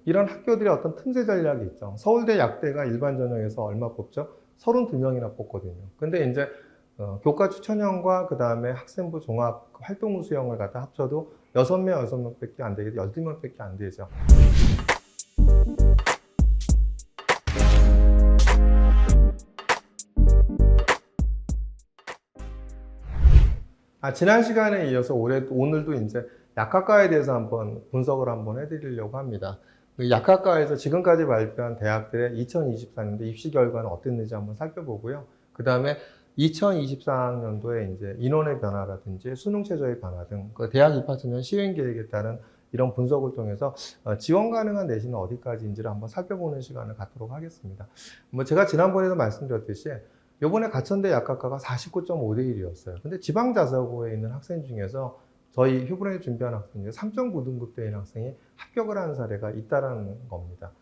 이런 학교들의 어떤 틈새 전략이 있죠. 서울대 약대가 일반 전형에서 얼마 뽑죠? 32명이나 뽑거든요. 근데 이제 교과 추천형과 그 다음에 학생부 종합 활동 우수형을 갖다 합쳐도 6명밖에 안 되겠죠. 12명밖에 안 되죠. 지난 시간에 이어서 오늘도 이제 약학과에 대해서 한번 분석을 한번 해드리려고 합니다. 약학과에서 지금까지 발표한 대학들의 2024년도 입시 결과는 어땠는지 한번 살펴보고요. 그 다음에 2024학년도에 이제 인원의 변화라든지 수능 최저의 변화 등 그 대학 입학 전형 시행 계획에 따른 이런 분석을 통해서 지원 가능한 내신은 어디까지인지를 한번 살펴보는 시간을 갖도록 하겠습니다. 제가 지난번에도 말씀드렸듯이 이번에 가천대 약학과가 49.5대 1이었어요. 근데 지방자사고에 있는 학생 중에서 저희 휴브랜에 준비한 학생 중에 3.9등급대인 학생이 합격을 하는 사례가 있다는 겁니다.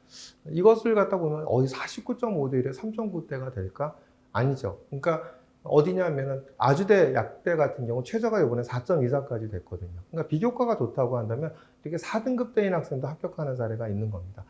이것을 갖다 보면 49.5대 1에 3.9대가 될까? 아니죠. 그러니까 어디냐면은 아주대 약대 같은 경우 최저가 이번에 4.24까지 됐거든요. 그러니까 비교과가 좋다고 한다면 이렇게 4등급대인 학생도 합격하는 사례가 있는 겁니다.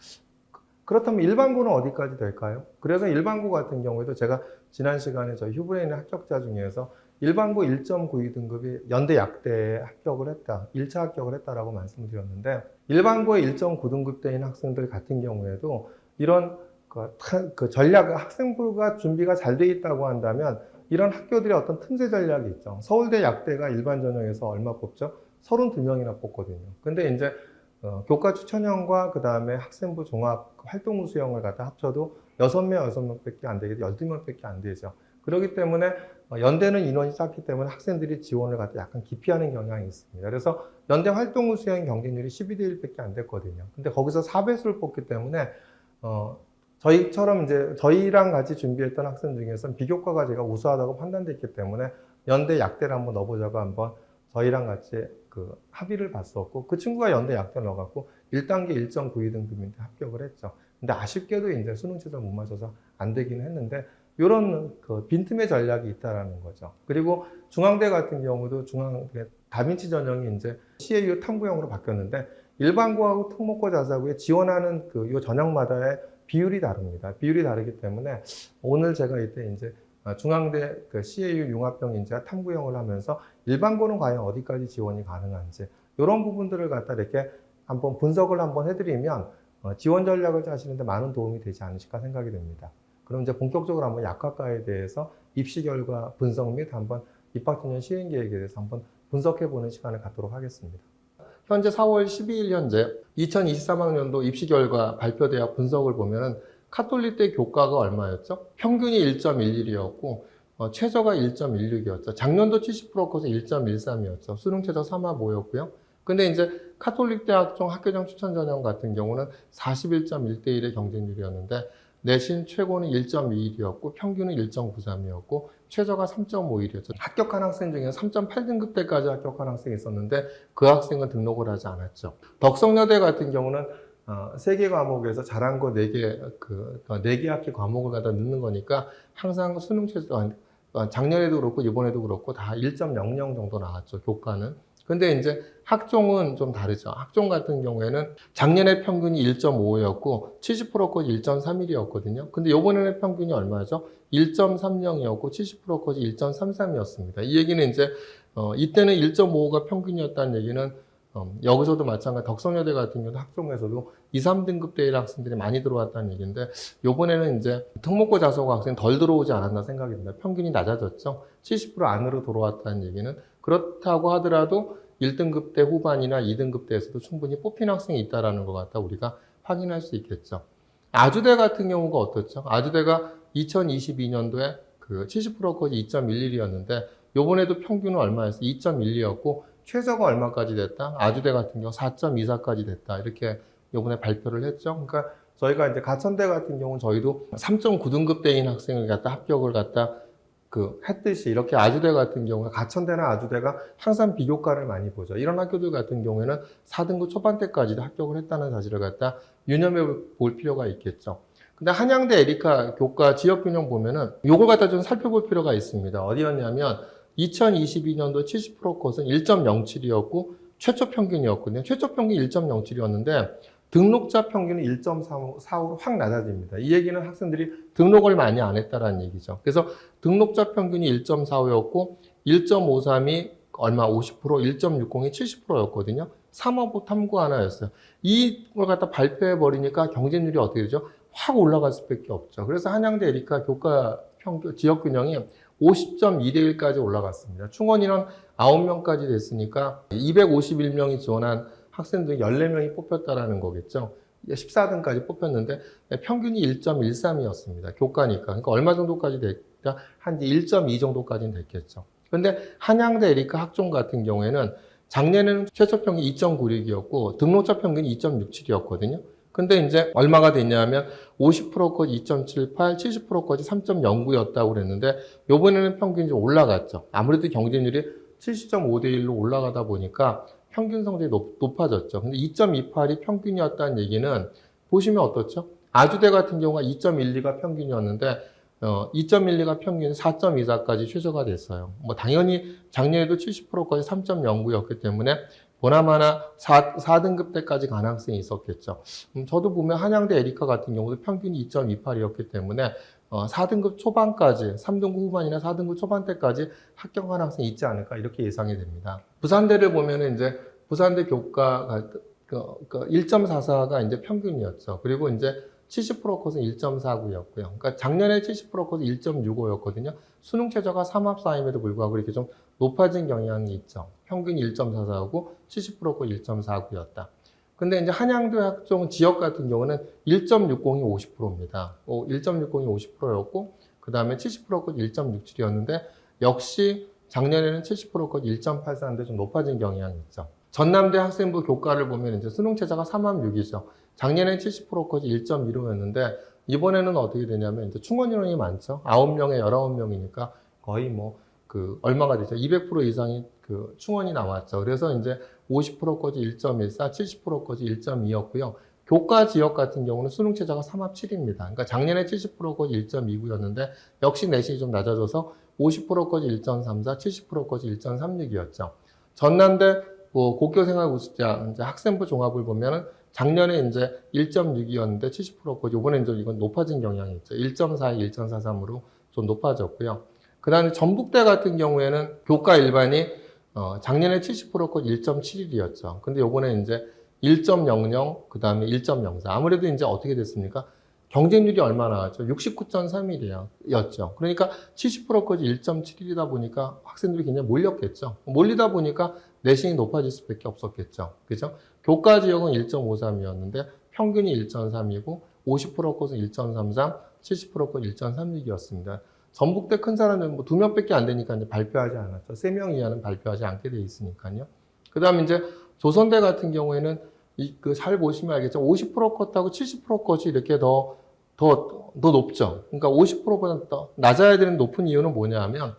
그렇다면 일반고는 어디까지 될까요? 그래서 일반고 같은 경우에도 제가 지난 시간에 저희 휴브레인의 합격자 중에서 일반고 1.92등급이 연대 약대에 합격을 했다, 1차 합격을 했다라고 말씀을 드렸는데 일반고에 1.9등급대인 학생들 같은 경우에도 이런 그 전략, 학생부가 준비가 잘 돼 있다고 한다면 이런 학교들의 어떤 틈새 전략이 있죠. 서울대 약대가 일반 전형에서 얼마 뽑죠? 32명이나 뽑거든요. 근데 이제 교과 추천형과 그 다음에 학생부 종합 활동 우수형을 갖다 합쳐도 6명밖에 안 되겠죠. 12명밖에 안 되죠. 그렇기 때문에 연대는 인원이 작기 때문에 학생들이 지원을 갖다 약간 기피하는 경향이 있습니다. 그래서 연대 활동 우수형 경쟁률이 12대 1밖에 안 됐거든요. 근데 거기서 4배수를 뽑기 때문에 저희처럼 이제 저희랑 같이 준비했던 학생 중에서는 비교과가 제가 우수하다고 판단됐기 때문에 연대 약대를 한번 넣어보자고 한번 저희랑 같이 그 합의를 봤었고 그 친구가 연대 약대를 넣어갖고 1단계 1.92등급인데 합격을 했죠. 근데 아쉽게도 이제 수능 최저 못 맞춰서 안 되긴 했는데 이런 그 빈틈의 전략이 있다라는 거죠. 그리고 중앙대 같은 경우도 중앙대 다빈치 전형이 이제 CAU 탐구형으로 바뀌었는데 일반고하고 특목고 자사고에 지원하는 그 요 전형마다의 비율이 다릅니다. 비율이 다르기 때문에 오늘 제가 이때 이제 중앙대 그 CAU 융합형 인재와 탐구형을 하면서 일반고는 과연 어디까지 지원이 가능한지 이런 부분들을 갖다 이렇게 한번 분석을 한번 해드리면 지원 전략을 짜시는데 많은 도움이 되지 않으실까 생각이 됩니다. 그럼 이제 본격적으로 한번 약학과에 대해서 입시 결과 분석 및 한번 입학 전형 시행 계획에 대해서 한번 분석해 보는 시간을 갖도록 하겠습니다. 현재 4월 12일 현재 2023학년도 입시 결과 발표대학 분석을 보면은 카톨릭대 교과가 얼마였죠? 평균이 1.11이었고 최저가 1.16이었죠. 작년도 70% 커서 1.13이었죠. 수능 최저 3합5였고요. 근데 이제 카톨릭대 학종 학교장 추천 전형 같은 경우는 41.1대 1의 경쟁률이었는데 내신 최고는 1.21이었고 평균은 1.93이었고 최저가 3.51이었죠. 합격한 학생 중에 3.8등급대까지 합격한 학생이 있었는데 그 학생은 등록을 하지 않았죠. 덕성여대 같은 경우는 3개 과목에서 잘한 거 4개 학기 과목을 갖다 넣는 거니까 항상 수능 최저, 작년에도 그렇고 이번에도 그렇고 다 1.00 정도 나왔죠, 교과는. 근데 이제 학종은 좀 다르죠. 학종 같은 경우에는 작년에 평균이 1.5였고 70%까지 1.31이었거든요. 근데 이번에는 평균이 얼마죠? 1.30이었고 70%까지 1.33이었습니다. 이 얘기는 이제 이때는 1.55가 평균이었다는 얘기는 여기서도 마찬가지 덕성여대 같은 경우도 학종에서도 2, 3등급대의 학생들이 많이 들어왔다는 얘기인데 요번에는 이제 특목고 자사고 학생 덜 들어오지 않았나 생각이 듭니다. 평균이 낮아졌죠. 70% 안으로 들어왔다는 얘기는 그렇다고 하더라도 1등급대 후반이나 2등급대에서도 충분히 뽑힌 학생이 있다는 것 같다 우리가 확인할 수 있겠죠. 아주대 같은 경우가 어떻죠? 아주대가 2022년도에 그 70%까지 2.11이었는데 요번에도 평균은 얼마였어요? 2.12였고 최저가 얼마까지 됐다? 아주대 같은 경우 4.24까지 됐다. 이렇게 요번에 발표를 했죠. 그러니까 저희가 이제 가천대 같은 경우는 저희도 3.9등급대인 학생을 갖다 합격을 갖다 했듯이 이렇게 아주대 같은 경우에 가천대나 아주대가 항상 비교과를 많이 보죠. 이런 학교들 같은 경우에는 4등급 초반대까지도 합격을 했다는 사실을 갖다 유념해 볼 필요가 있겠죠. 근데 한양대 에리카 교과 지역균형 보면은 요걸 갖다 좀 살펴볼 필요가 있습니다. 어디였냐면 2022년도 70% 컷은 1.07이었고 최초 평균이었거든요. 최초 평균이 1.07이었는데 등록자 평균은 1.45로 확 낮아집니다. 이 얘기는 학생들이 등록을 많이 안 했다라는 얘기죠. 그래서 등록자 평균이 1.45였고 1.53이 얼마 50%, 1.60이 70%였거든요. 3하고 탐구 하나였어요. 이걸 갖다 발표해 버리니까 경쟁률이 어떻게 되죠? 확 올라갈 수밖에 없죠. 그래서 한양대 에리카 교과 평균 지역 균형이 50.2대 1까지 올라갔습니다. 충원 인원 9명까지 됐으니까 251명이 지원한 학생 중 14명이 뽑혔다라는 거겠죠. 14등까지 뽑혔는데 평균이 1.13이었습니다. 교과니까. 그러니까 얼마 정도까지 됐다? 한 1.2 정도까지는 됐겠죠. 근데 한양대 에리카 학종 같은 경우에는 작년에는 최저 평균 2.96이었고 등록자 평균이 2.67이었거든요. 근데 이제 얼마가 됐냐면 50%까지 2.78, 70%까지 3.09였다고 그랬는데 요번에는 평균이 좀 올라갔죠. 아무래도 경쟁률이 70.5대 1로 올라가다 보니까 평균 성적이 높아졌죠. 근데 2.28이 평균이었다는 얘기는 보시면 어떻죠? 아주대 같은 경우가 2.12가 평균이었는데 2.12가 평균 4.24까지 최저가 됐어요. 뭐 당연히 작년에도 70%까지 3.09였기 때문에 보나마나 4등급 때까지 간 학생이 있었겠죠. 저도 보면 한양대 에리카 같은 경우도 평균이 2.28이었기 때문에 4등급 초반까지, 3등급 후반이나 4등급 초반 때까지 합격한 학생이 있지 않을까 이렇게 예상이 됩니다. 부산대를 보면은 이제 부산대 교과가 1.44가 이제 평균이었죠. 그리고 이제 70% 컷은 1.49였고요. 그러니까 작년에 70% 컷은 1.65였거든요. 수능 최저가 3합사임에도 불구하고 이렇게 좀 높아진 경향이 있죠. 평균이 1.44고 70% 컷 1.49였다. 근데 이제 한양대 학종 지역 같은 경우는 1.60이 50%입니다. 1.60이 50%였고, 그 다음에 70% 컷 1.67이었는데, 역시 작년에는 70% 컷 1.84인데 좀 높아진 경향이 있죠. 전남대 학생부 교과를 보면 이제 수능 최저가 3합6이죠. 작년엔 70% 컷이 1.15였는데, 이번에는 어떻게 되냐면, 이제 충원 인원이 많죠. 9명에 19명이니까 거의 얼마가 되죠? 200% 이상이 충원이 나왔죠. 그래서 이제 50%까지 1.14, 70%까지 1.2였고요. 교과 지역 같은 경우는 수능 최저가 3합7입니다. 그러니까 작년에 70%까지 1.29였는데 역시 내신이 좀 낮아져서 50%까지 1.34, 70%까지 1.36이었죠. 전남대 고교생활 우수자 이제 학생부 종합을 보면은 작년에 이제 1.6이었는데 70%까지 이번에 이제 이건 높아진 경향이 있죠. 1.42, 1.43으로 좀 높아졌고요. 그 다음에 전북대 같은 경우에는 교과 일반이 작년에 70%까지 1.71이었죠. 근데 요번에 이제 1.00, 그 다음에 1.04. 아무래도 이제 어떻게 됐습니까? 경쟁률이 얼마 나왔죠? 69.31이었죠. 그러니까 70%까지 1.71이다 보니까 학생들이 굉장히 몰렸겠죠. 몰리다 보니까 내신이 높아질 수밖에 없었겠죠. 그죠? 교과 지역은 1.53이었는데 평균이 1.3이고 50%까지 1.33, 70%까지 1.36이었습니다. 전북대 큰 사람들은 2명밖에 안 되니까 이제 발표하지 않았죠. 3명 이하는 발표하지 않게 돼 있으니까요. 그 다음에 이제 조선대 같은 경우에는 잘 보시면 알겠죠. 50% 컷하고 70% 컷이 이렇게 더 높죠. 그러니까 50%보다 더 낮아야 되는 높은 이유는 뭐냐 하면,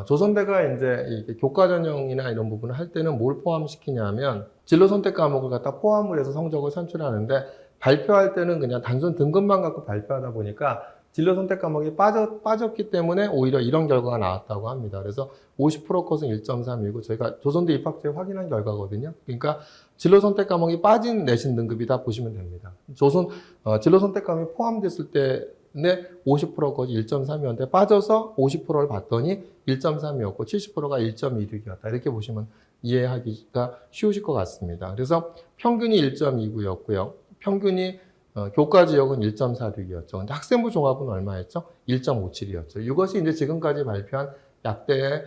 조선대가 이제 교과 전형이나 이런 부분을 할 때는 뭘 포함시키냐면, 진로 선택 과목을 갖다 포함을 해서 성적을 산출하는데, 발표할 때는 그냥 단순 등급만 갖고 발표하다 보니까, 진로 선택 과목이 빠졌기 때문에 오히려 이런 결과가 나왔다고 합니다. 그래서 50% 컷은 1.3이고 저희가 조선대 입학처에 확인한 결과거든요. 그러니까 진로 선택 과목이 빠진 내신 등급이다 보시면 됩니다. 진로 선택 과목이 포함됐을 때는 50% 컷이 1.3이었는데 빠져서 50%를 봤더니 1.3이었고 70%가 1.26이었다. 이렇게 보시면 이해하기가 쉬우실 것 같습니다. 그래서 평균이 1.29였고요. 평균이 교과 지역은 1.46이었죠. 근데 학생부 종합은 얼마였죠? 1.57이었죠. 이것이 이제 지금까지 발표한 약대의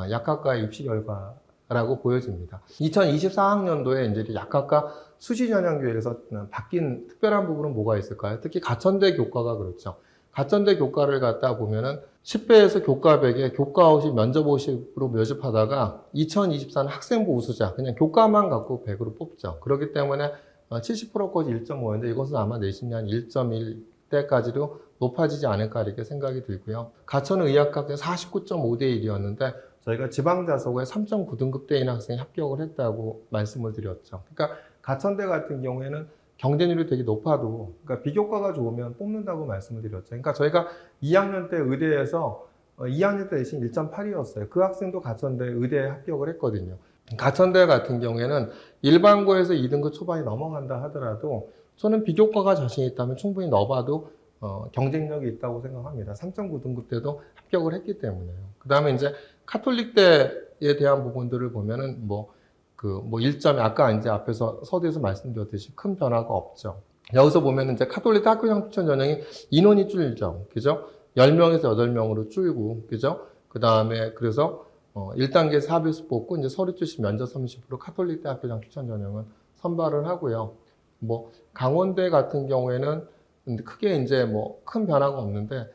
약학과 입시 결과라고 보여집니다. 2024학년도에 이제 약학과 수시 전형교육에서 바뀐 특별한 부분은 뭐가 있을까요? 특히 가천대 교과가 그렇죠. 가천대 교과를 갖다 보면은 10배에서 교과 100에 교과 50, 면접 50으로 모집하다가 2024는 학생부 우수자, 그냥 교과만 갖고 100으로 뽑죠. 그렇기 때문에 70%까지 1.5인데 이것은 아마 내신이 한 1.1대까지도 높아지지 않을까 이렇게 생각이 들고요. 가천의학학대 49.5대 1이었는데 저희가 지방자소고에 3.9등급대인 학생이 합격을 했다고 말씀을 드렸죠. 그러니까 가천대 같은 경우에는 경쟁률이 되게 높아도 그러니까 비교과가 좋으면 뽑는다고 말씀을 드렸죠. 그러니까 저희가 2학년 때 의대에서 2학년 때 내신 1.8이었어요. 그 학생도 가천대 의대에 합격을 했거든요. 가천대 같은 경우에는 일반고에서 2등급 초반이 넘어간다 하더라도 저는 비교과가 자신 있다면 충분히 넣어봐도 경쟁력이 있다고 생각합니다. 3.9등급 때도 합격을 했기 때문에요. 그 다음에 이제 카톨릭대에 대한 부분들을 보면은 뭐 1점이 아까 이제 앞에서 서두에서 말씀드렸듯이 큰 변화가 없죠. 여기서 보면은 이제 카톨릭대 학교장 추천 전형이 인원이 줄죠. 그죠? 10명에서 8명으로 줄고, 그죠? 그 다음에 그래서 1단계 4배수 뽑고 이제 서류 출신 면접 30% 카톨릭대 학교장 추천 전형은 선발을 하고요. 뭐 강원대 같은 경우에는 크게 이제 뭐 큰 변화가 없는데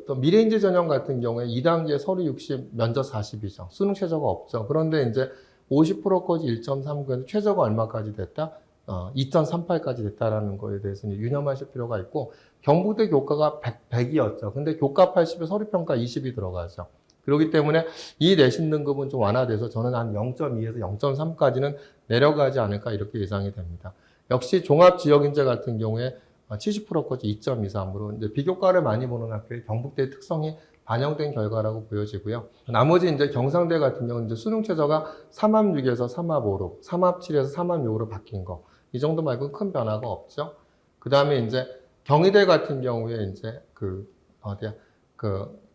또 미래인재 전형 같은 경우에 2단계 서류 60, 면접 40이죠. 수능 최저가 없죠. 그런데 이제 50%까지 1.39에서 최저가 얼마까지 됐다? 2.38까지 됐다라는 거에 대해서 유념하실 필요가 있고, 경북대 교과가 100이었죠. 근데 교과 80에 서류평가 20이 들어가죠. 그렇기 때문에 이 내신 등급은 좀 완화돼서 저는 한 0.2에서 0.3까지는 내려가지 않을까 이렇게 예상이 됩니다. 역시 종합지역인재 같은 경우에 70%까지 2.23으로 이제 비교과를 많이 보는 학교의 경북대의 특성이 반영된 결과라고 보여지고요. 나머지 이제 경상대 같은 경우는 이제 수능 최저가 3합6에서 3합5로, 3합7에서 3합6으로 바뀐 거. 이 정도 말고는 큰 변화가 없죠. 그 다음에 이제 경희대 같은 경우에 이제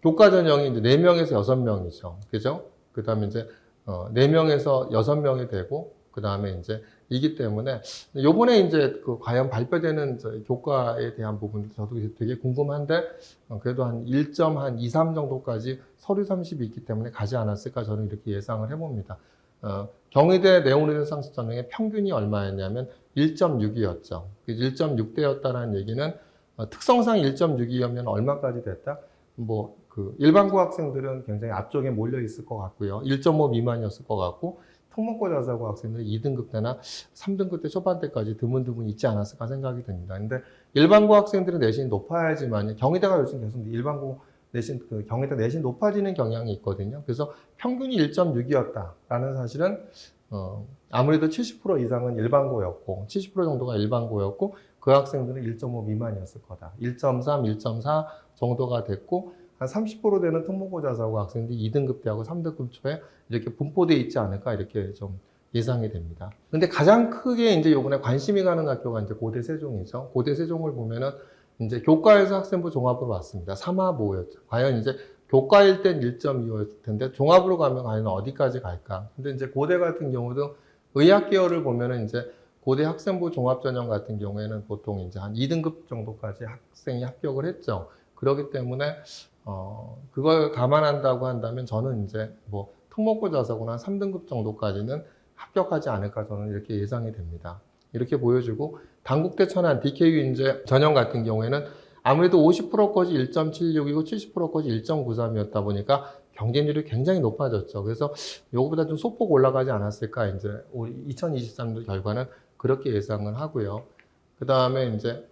교과 전형이 이제 4명에서 6명이죠. 그죠? 그 다음에 이제 4명에서 6명이 되고, 그 다음에 이제 이기 때문에 요번에 이제 과연 발표되는 교과에 대한 부분도 저도 되게 궁금한데, 그래도 한 1.2, 3 정도까지 서류 30이 있기 때문에 가지 않았을까 저는 이렇게 예상을 해봅니다. 경희대 네오니드 상식 전형의 평균이 얼마였냐면 1.6이었죠. 1.6대였다는 얘기는 특성상 1.6이면 얼마까지 됐다? 일반고 학생들은 굉장히 앞쪽에 몰려 있을 것 같고요. 1.5 미만이었을 것 같고, 특목고 자사고 학생들은 2등급 때나 3등급 때 초반때까지 드문드문 있지 않았을까 생각이 듭니다. 근데 일반고 학생들은 내신이 높아야지만, 경희대가 요즘 계속 일반고 내신, 경희대 내신 높아지는 경향이 있거든요. 그래서 평균이 1.6이었다라는 사실은, 아무래도 70% 이상은 일반고였고, 70% 정도가 일반고였고, 그 학생들은 1.5 미만이었을 거다. 1.3, 1.4 정도가 됐고, 한 30% 되는 특목고 자사고 학생들이 2등급 대하고 3등급 초에 이렇게 분포되어 있지 않을까 이렇게 좀 예상이 됩니다. 근데 가장 크게 이제 요번에 관심이 가는 학교가 이제 고대 세종이죠. 고대 세종을 보면은 이제 교과에서 학생부 종합으로 왔습니다. 3합5였죠. 과연 이제 교과일 땐 1.25였을 텐데 종합으로 가면 과연 어디까지 갈까? 근데 이제 고대 같은 경우도 의학 계열을 보면은 이제 고대 학생부 종합 전형 같은 경우에는 보통 이제 한 2등급 정도까지 학생이 합격을 했죠. 그렇기 때문에 그걸 감안한다고 한다면 저는 이제 특목고 자사고나 3등급 정도까지는 합격하지 않을까 저는 이렇게 예상이 됩니다. 이렇게 보여주고, 단국대 천안 DKU 인재 전형 같은 경우에는 아무래도 50%까지 1.76이고 70%까지 1.93이었다 보니까 경쟁률이 굉장히 높아졌죠. 그래서 요거보다 좀 소폭 올라가지 않았을까, 이제 우리 2023년 결과는 그렇게 예상을 하고요. 그 다음에 이제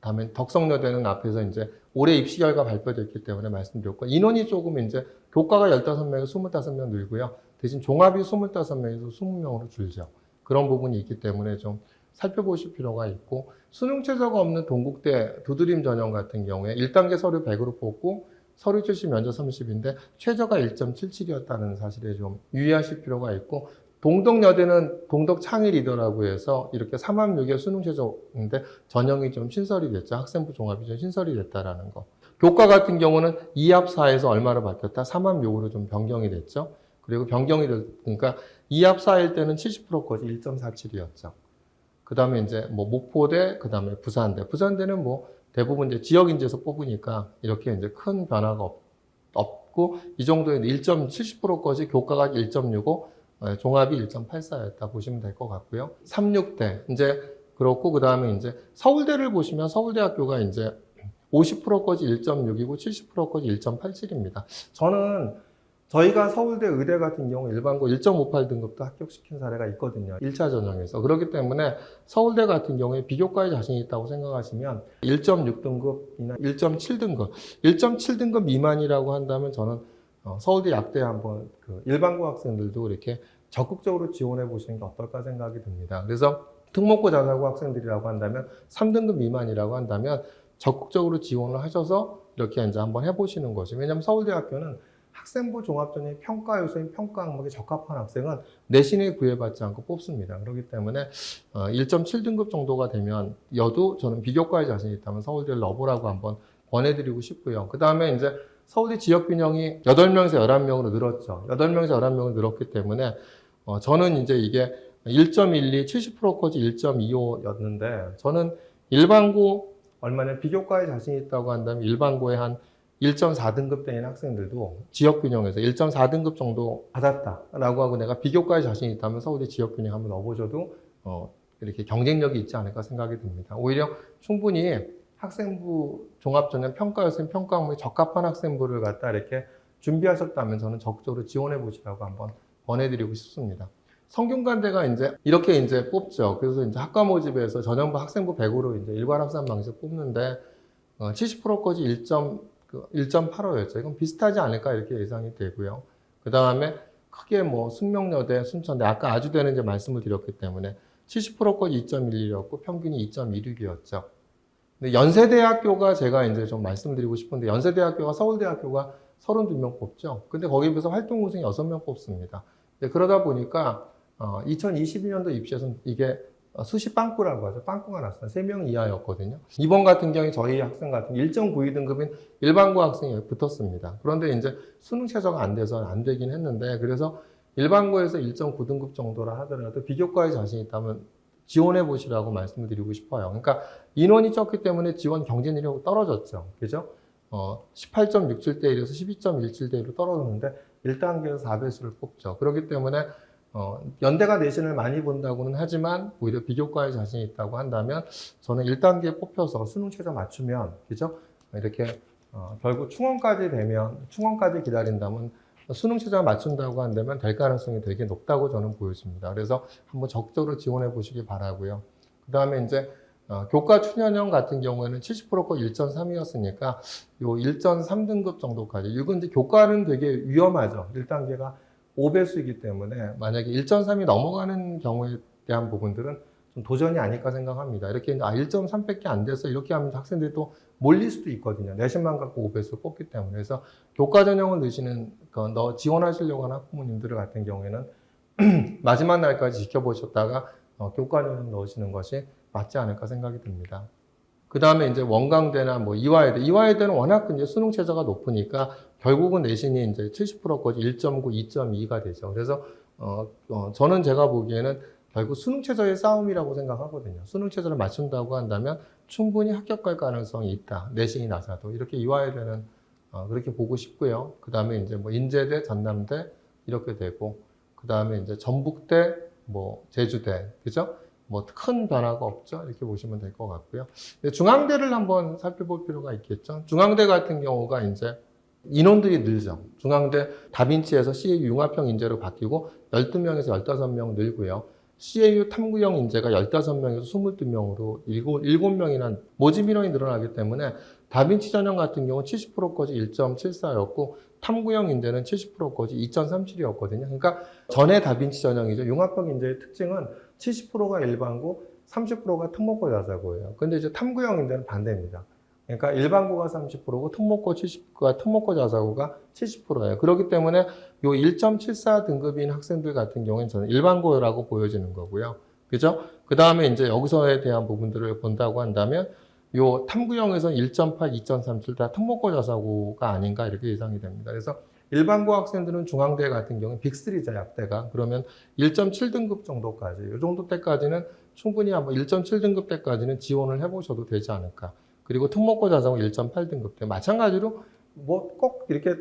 다음에 덕성여대는 앞에서 이제 올해 입시 결과 발표됐기 때문에 말씀드렸고, 인원이 조금 이제 교과가 15명에서 25명 늘고요. 대신 종합이 25명에서 20명으로 줄죠. 그런 부분이 있기 때문에 좀 살펴보실 필요가 있고, 수능 최저가 없는 동국대 두드림 전형 같은 경우에 1단계 서류 100으로 뽑고 서류 출시 면접 30인데 최저가 1.77이었다는 사실에 좀 유의하실 필요가 있고, 동덕여대는 동덕창의리더라고 해서 이렇게 3합6의 수능 최저인데 전형이 좀 신설이 됐죠. 학생부 종합이 좀 신설이 됐다라는 거. 교과 같은 경우는 2합4에서 얼마로 바뀌었다? 3합6으로 좀 변경이 됐죠. 그리고 변경이 그러니까 2합4일 때는 70%까지 1.47이었죠. 그 다음에 이제 목포대, 그 다음에 부산대. 부산대는 대부분 이제 지역인재에서 뽑으니까 이렇게 이제 큰 변화가 없고, 이 정도에 1.70%까지 교과가 1.65, 종합이 1.84였다 보시면 될 것 같고요. 36대 이제 그렇고, 그 다음에 이제 서울대를 보시면 서울대학교가 이제 50%까지 1.6이고 70%까지 1.87입니다. 저희가 서울대 의대 같은 경우 일반고 1.58등급도 합격시킨 사례가 있거든요. 1차 전형에서. 그렇기 때문에 서울대 같은 경우에 비교과에 자신이 있다고 생각하시면 1.6등급이나 1.7등급, 1.7등급 미만이라고 한다면 저는 서울대 약대 한번 일반고 학생들도 이렇게 적극적으로 지원해 보시는 게 어떨까 생각이 듭니다. 그래서 특목고 자사고 학생들이라고 한다면 3등급 미만이라고 한다면 적극적으로 지원을 하셔서 이렇게 이제 한번 해보시는 거죠. 왜냐하면 서울대학교는 학생부 종합전형 평가 요소인 평가 항목에 적합한 학생은 내신에 구애받지 않고 뽑습니다. 그렇기 때문에 1.7등급 정도가 되면 여도 저는 비교과에 자신이 있다면 서울대를 넣어보라고 한번 권해드리고 싶고요. 그 다음에 이제 서울대 지역균형이 8명에서 11명으로 늘었죠. 8명에서 11명으로 늘었기 때문에 저는 이제 이게 1.12, 70%까지 1.25였는데 저는 일반고 얼마나 비교과에 자신이 있다고 한다면 일반고에 한 1.4등급 되는 학생들도 지역균형에서 1.4등급 정도 받았다라고 하고 내가 비교과에 자신이 있다면 서울대 지역균형 한번 넣어보셔도 이렇게 경쟁력이 있지 않을까 생각이 듭니다. 오히려 충분히 학생부 종합전형 평가요소인 평가 항목에 적합한 학생부를 갖다 이렇게 준비하셨다면 저는 적극적으로 지원해 보시라고 한번 권해드리고 싶습니다. 성균관대가 이제 이렇게 이제 뽑죠. 그래서 이제 학과 모집에서 전형부 학생부 100으로 이제 일괄 합산 방식 뽑는데 70%까지 1.85였죠. 이건 비슷하지 않을까 이렇게 예상이 되고요. 그 다음에 크게 뭐 숙명여대, 순천대 아까 아주대는 이제 말씀을 드렸기 때문에 70%까지 2.11이었고 평균이 2.16이었죠. 근데 연세대학교가 제가 이제 좀 말씀드리고 싶은데 연세대학교가 서울대학교가 32명 뽑죠. 근데 거기에 비해서 활동 우승 6명 뽑습니다. 그러다 보니까 2022년도 입시에서는 이게 수시 빵꾸라고 하죠. 빵꾸가 났어요. 3명 이하였거든요. 이번 같은 경우에 저희 학생 같은 1.92등급인 일반고 학생이 붙었습니다. 그런데 이제 수능 최저가 안 돼서 안 되긴 했는데 그래서 일반고에서 1.9등급 정도라 하더라도 비교과에 자신 있다면 지원해 보시라고 말씀을 드리고 싶어요. 그러니까 인원이 적기 때문에 지원 경쟁력이 떨어졌죠. 그죠? 18.67대 1에서 12.17대 1로 떨어졌는데 1단계에서 4배수를 뽑죠. 그렇기 때문에 연대가 내신을 많이 본다고는 하지만 오히려 비교과에 자신이 있다고 한다면 저는 1단계에 뽑혀서 수능 최저 맞추면 그죠? 이렇게 결국 충원까지 기다린다면 수능 최저 맞춘다고 한다면 될 가능성이 되게 높다고 저는 보여집니다. 그래서 한번 적극적으로 지원해 보시기 바라고요. 그 다음에 이제 교과 춘현형 같은 경우에는 70%가 1.3이었으니까 요 1.3등급 정도까지. 이건 이제 교과는 되게 위험하죠. 1단계가 5배수이기 때문에 만약에 1.3이 넘어가는 경우에 대한 부분들은 좀 도전이 아닐까 생각합니다. 이렇게 1.3밖에 안 돼서 이렇게 하면 학생들이 또 몰릴 수도 있거든요. 내신만 갖고 5배수 뽑기 때문에. 그래서 교과 전형을 넣으시는, 지원하시려고 하는 학부모님들 같은 경우에는 마지막 날까지 지켜보셨다가 교과 전형 넣으시는 것이 맞지 않을까 생각이 듭니다. 그 다음에 이제 원광대나 뭐 이화여대는 워낙 이제 수능 최저가 높으니까 결국은 내신이 이제 70%까지 1.9, 2.2가 되죠. 그래서 저는 제가 보기에는 결국 수능 최저의 싸움이라고 생각하거든요. 수능 최저를 맞춘다고 한다면 충분히 합격할 가능성이 있다. 내신이 낮아도 이렇게 이화여대는 그렇게 보고 싶고요. 그 다음에 이제 뭐 인제대, 전남대 이렇게 되고 그 다음에 이제 전북대, 뭐 제주대, 그죠? 뭐 큰 변화가 없죠. 이렇게 보시면 될 것 같고요. 중앙대를 한번 살펴볼 필요가 있겠죠. 중앙대 같은 경우가 이제 인원들이 늘죠. 중앙대 다빈치에서 CAU 융합형 인재로 바뀌고 12명에서 15명 늘고요. CAU 탐구형 인재가 15명에서 22명으로 7명이나 모집 인원이 늘어나기 때문에 다빈치 전형 같은 경우는 70%까지 1.74였고 탐구형 인재는 70%까지 2.37이었거든요. 그러니까 전에 다빈치 전형이죠. 융합형 인재의 특징은 70%가 일반고, 30%가 특목고 자사고예요. 근데 이제 탐구형 인재는 반대입니다. 그러니까 일반고가 30%고 특목고 자사고가 70%예요. 그렇기 때문에 요 1.74 등급인 학생들 같은 경우는 저는 일반고라고 보여지는 거고요. 그죠? 그 다음에 이제 여기서에 대한 부분들을 본다고 한다면 요 탐구형에서는 1.8, 2.37 다 특목고 자사고가 아닌가 이렇게 예상이 됩니다. 그래서 일반고 학생들은 중앙대 같은 경우는 빅3죠, 약대가. 그러면 1.7등급 정도까지, 이 정도 때까지는 충분히 한번 1.7등급 때까지는 지원을 해보셔도 되지 않을까. 그리고 특목고 자사고 1.8등급 때 마찬가지로 뭐 꼭 이렇게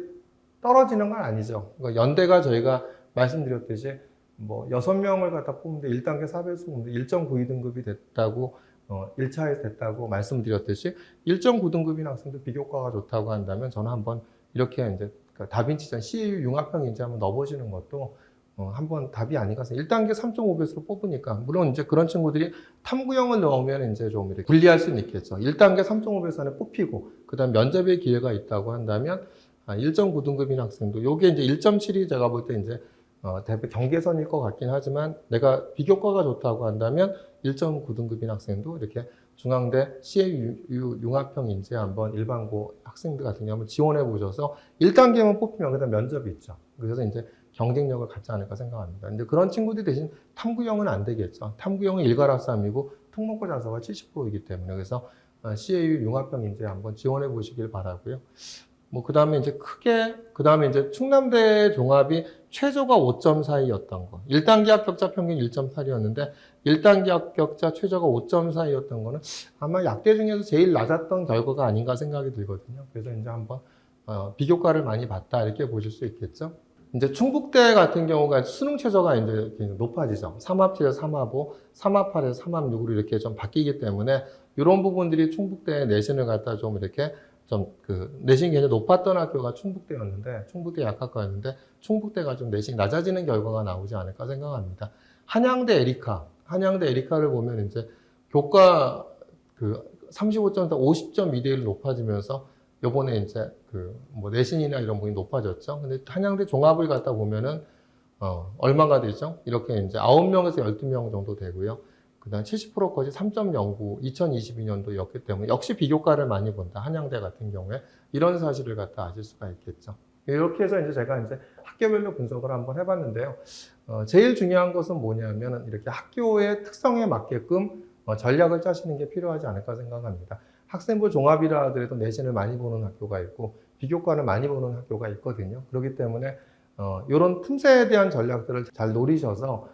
떨어지는 건 아니죠. 그러니까 연대가 저희가 말씀드렸듯이 뭐 6명을 갖다 뽑는데 1단계 4배수 뽑는데 1.92등급이 됐다고 1차에 됐다고 말씀드렸듯이 1.9등급인 학생들 비교과가 좋다고 한다면 저는 한번 이렇게 이제 다빈치전 CAU 융합형 인재 한번 넣어보시는 것도 한번 답이 아닌가 생각해요. 1단계 3.5배수로 뽑으니까 물론 이제 그런 친구들이 탐구형을 넣으면 이제 좀 이렇게 불리할 수는 있겠죠. 1단계 3.5배수 안에 뽑히고 그다음 면접의 기회가 있다고 한다면 1.9등급인 학생도 요게 이제 1.7이 제가 볼 때 이제 대표 경계선일 것 같긴 하지만 내가 비교과가 좋다고 한다면 1.9등급인 학생도 이렇게 중앙대 CAU 융합형 인재 한번 일반고 학생들 같은 경우 한번 지원해 보셔서 1단계만 뽑히면 그다음 면접이 있죠. 그래서 이제 경쟁력을 갖지 않을까 생각합니다. 근데 그런 친구들이 대신 탐구형은 안 되겠죠. 탐구형은 일괄합산이고 특목고 자소가 70%이기 때문에 그래서 CAU 융합형 인재 한번 지원해 보시길 바라고요. 뭐 그다음에 이제 그다음에 이제 충남대 종합이 최저가 5점 사이였던 거. 1단계 합격자 평균 1.8이었는데 1단계 합격자 최저가 5점 사이였던 거는 아마 약대 중에서 제일 낮았던 결과가 아닌가 생각이 들거든요. 그래서 이제 한번 비교과를 많이 봤다 이렇게 보실 수 있겠죠. 이제 충북대 같은 경우가 수능 최저가 이제 높아지죠. 3합7에서 3합5, 3합8에서 3합6으로 이렇게 좀 바뀌기 때문에 이런 부분들이 충북대 내신을 갖다 좀 이렇게 좀 내신이 굉장히 높았던 학교가 충북대였는데, 충북대 약학과였는데, 충북대가 좀 내신이 낮아지는 결과가 나오지 않을까 생각합니다. 한양대 에리카를 보면 이제 교과 35점에서 50점 2대1로 높아지면서 요번에 이제 뭐 내신이나 이런 부분이 높아졌죠. 근데 한양대 종합을 갖다 보면은, 얼마가 되죠? 이렇게 이제 9명에서 12명 정도 되고요. 그 다음 70%까지 3.09, 2022년도였기 때문에 역시 비교과를 많이 본다. 한양대 같은 경우에 이런 사실을 갖다 아실 수가 있겠죠. 이렇게 해서 이제 제가 이제 학교별로 분석을 한번 해봤는데요. 제일 중요한 것은 뭐냐면 이렇게 학교의 특성에 맞게끔 전략을 짜시는 게 필요하지 않을까 생각합니다. 학생부 종합이라 하더라도 내신을 많이 보는 학교가 있고 비교과를 많이 보는 학교가 있거든요. 그렇기 때문에 이런 틈새에 대한 전략들을 잘 노리셔서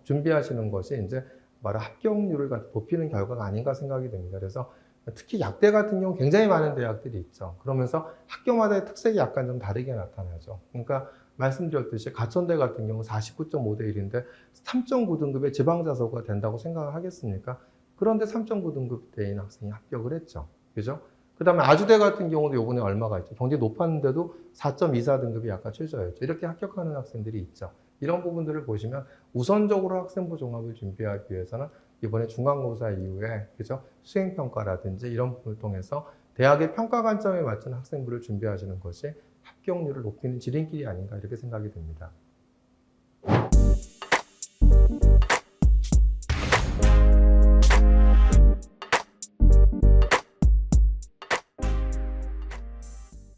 준비하시는 것이 이제 바로 합격률을 높이는 결과가 아닌가 생각이 됩니다. 그래서 특히 약대 같은 경우 굉장히 많은 대학들이 있죠. 그러면서 학교마다의 특색이 약간 좀 다르게 나타나죠. 그러니까 말씀드렸듯이 가천대 같은 경우 49.5대 1인데 3.9등급의 지방자소가 된다고 생각을 하겠습니까? 그런데 3.9등급대인 학생이 합격을 했죠. 그죠? 그 다음에 아주대 같은 경우도 요번에 얼마가 있죠. 경쟁이 높았는데도 4.24등급이 약간 최저였죠. 이렇게 합격하는 학생들이 있죠. 이런 부분들을 보시면 우선적으로 학생부 종합을 준비하기 위해서는 이번에 중간고사 이후에 그죠? 수행평가라든지 이런 부분을 통해서 대학의 평가 관점에 맞춘 학생부를 준비하시는 것이 합격률을 높이는 지름길이 아닌가 이렇게 생각이 듭니다.